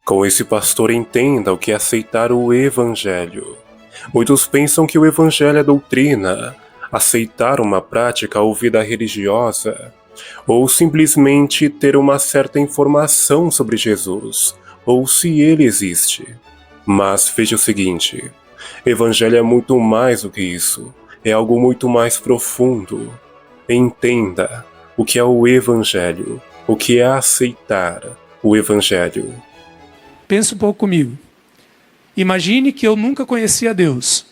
Com esse pastor entenda o que é aceitar o Evangelho. Muitos pensam que o Evangelho é doutrina, aceitar uma prática ou vida religiosa, ou simplesmente ter uma certa informação sobre Jesus, ou se ele existe. Mas veja o seguinte, Evangelho é muito mais do que isso, é algo muito mais profundo. Entenda o que é o Evangelho, o que é aceitar o Evangelho. Pensa um pouco comigo. Imagine que eu nunca conhecia Deus.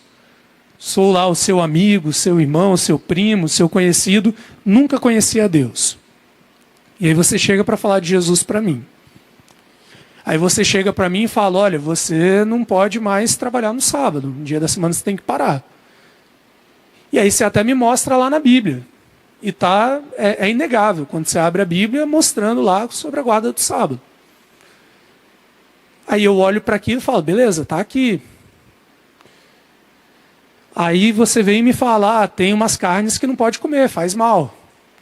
Sou lá o seu amigo, seu irmão, seu primo, seu conhecido, nunca conhecia Deus. E aí você chega para falar de Jesus para mim. Aí você chega para mim e fala, olha, você não pode mais trabalhar no sábado, no dia da semana você tem que parar. E aí você até me mostra lá na Bíblia. E é inegável, quando você abre a Bíblia, mostrando lá sobre a guarda do sábado. Aí eu olho para aquilo e falo, beleza, tá aqui. Aí você vem e me fala, tem umas carnes que não pode comer, faz mal.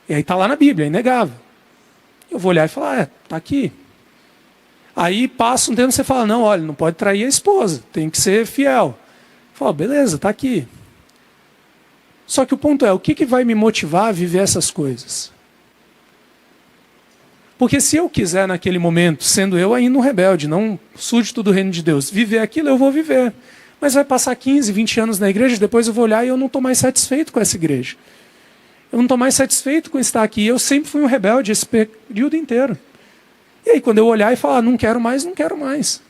E aí tá lá na Bíblia, é inegável. Eu vou olhar e falar, tá aqui. Aí passa um tempo e você fala, não, olha, não pode trair a esposa, tem que ser fiel. Eu falo, beleza, tá aqui. Só que o ponto é, o que vai me motivar a viver essas coisas? Porque se eu quiser naquele momento, sendo eu ainda um rebelde, não súdito do reino de Deus, viver aquilo, eu vou viver. Mas vai passar 15, 20 anos na igreja, depois eu vou olhar e eu não estou mais satisfeito com essa igreja. Eu não estou mais satisfeito com estar aqui. Eu sempre fui um rebelde esse período inteiro. E aí quando eu olhar e falar, não quero mais, não quero mais.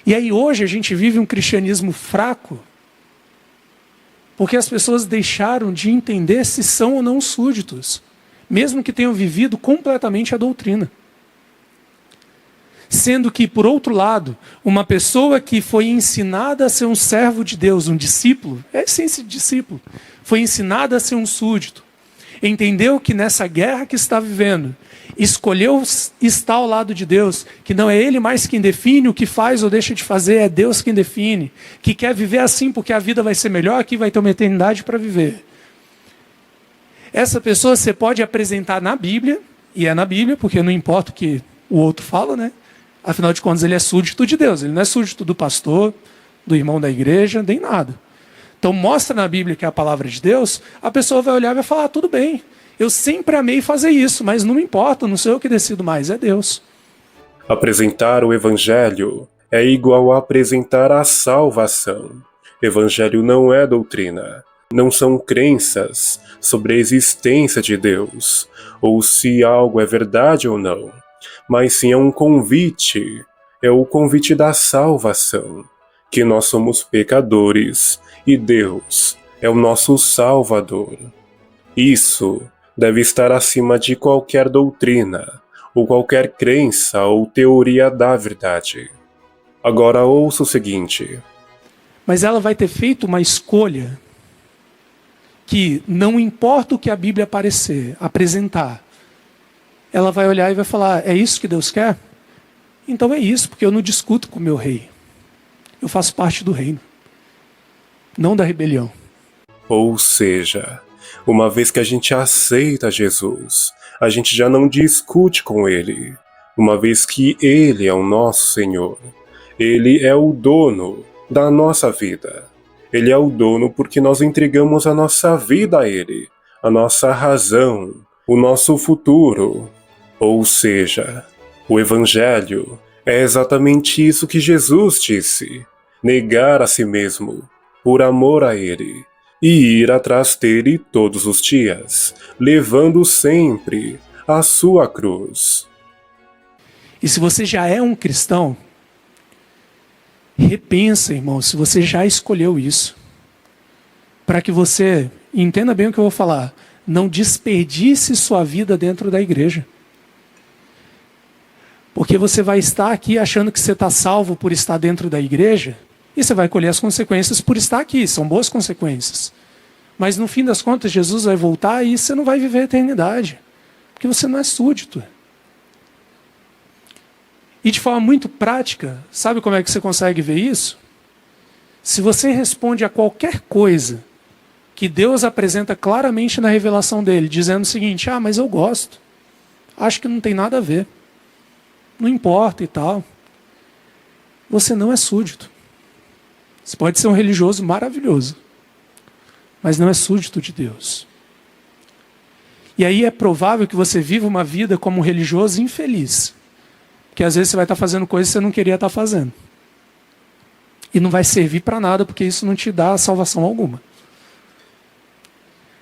E aí hoje a gente vive um cristianismo fraco, porque as pessoas deixaram de entender se são ou não súditos, mesmo que tenham vivido completamente a doutrina. Sendo que, por outro lado, uma pessoa que foi ensinada a ser um servo de Deus, um discípulo, é a essência de discípulo, foi ensinada a ser um súdito, entendeu que nessa guerra que está vivendo, escolheu estar ao lado de Deus, que não é ele mais quem define o que faz ou deixa de fazer, é Deus quem define, que quer viver assim porque a vida vai ser melhor, que vai ter uma eternidade para viver. Essa pessoa você pode apresentar na Bíblia, e é na Bíblia, porque não importa o que o outro fala, né? Afinal de contas, ele é súdito de Deus, ele não é súdito do pastor, do irmão da igreja, nem nada. Então mostra na Bíblia que é a palavra de Deus, a pessoa vai olhar e vai falar, tudo bem, eu sempre amei fazer isso, mas não me importa, não sou eu que decido mais, é Deus. Apresentar o Evangelho é igual a apresentar a salvação. Evangelho não é doutrina, não são crenças sobre a existência de Deus, ou se algo é verdade ou não, mas sim é um convite, é o convite da salvação, que nós somos pecadores e Deus é o nosso Salvador. Isso deve estar acima de qualquer doutrina, ou qualquer crença ou teoria da verdade. Agora ouça o seguinte. Mas ela vai ter feito uma escolha que não importa o que a Bíblia apresentar, ela vai olhar e vai falar, é isso que Deus quer? Então é isso, porque eu não discuto com o meu rei. Eu faço parte do reino, não da rebelião. Ou seja, uma vez que a gente aceita Jesus, a gente já não discute com Ele. Uma vez que Ele é o nosso Senhor, Ele é o dono da nossa vida. Ele é o dono porque nós entregamos a nossa vida a Ele, a nossa razão, o nosso futuro. Ou seja, o Evangelho é exatamente isso que Jesus disse: negar a si mesmo, por amor a Ele, e ir atrás dele todos os dias, levando sempre a sua cruz. E se você já é um cristão, repensa, irmão, se você já escolheu isso, para que você, entenda bem o que eu vou falar, não desperdice sua vida dentro da igreja. Porque você vai estar aqui achando que você está salvo por estar dentro da igreja, e você vai colher as consequências por estar aqui, são boas consequências. Mas no fim das contas, Jesus vai voltar e você não vai viver a eternidade, porque você não é súdito. E de forma muito prática, sabe como é que você consegue ver isso? Se você responde a qualquer coisa que Deus apresenta claramente na revelação dele, dizendo o seguinte, mas eu gosto, acho que não tem nada a ver. não importa e tal. Você não é súdito. Você pode ser um religioso maravilhoso, mas não é súdito de Deus. E aí é provável que você viva uma vida como um religioso infeliz. Porque às vezes você vai estar fazendo coisas que você não queria estar fazendo. E não vai servir para nada, porque isso não te dá salvação alguma.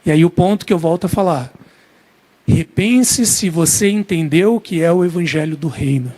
E aí o ponto que eu volto a falar. Repense se você entendeu o que é o evangelho do reino.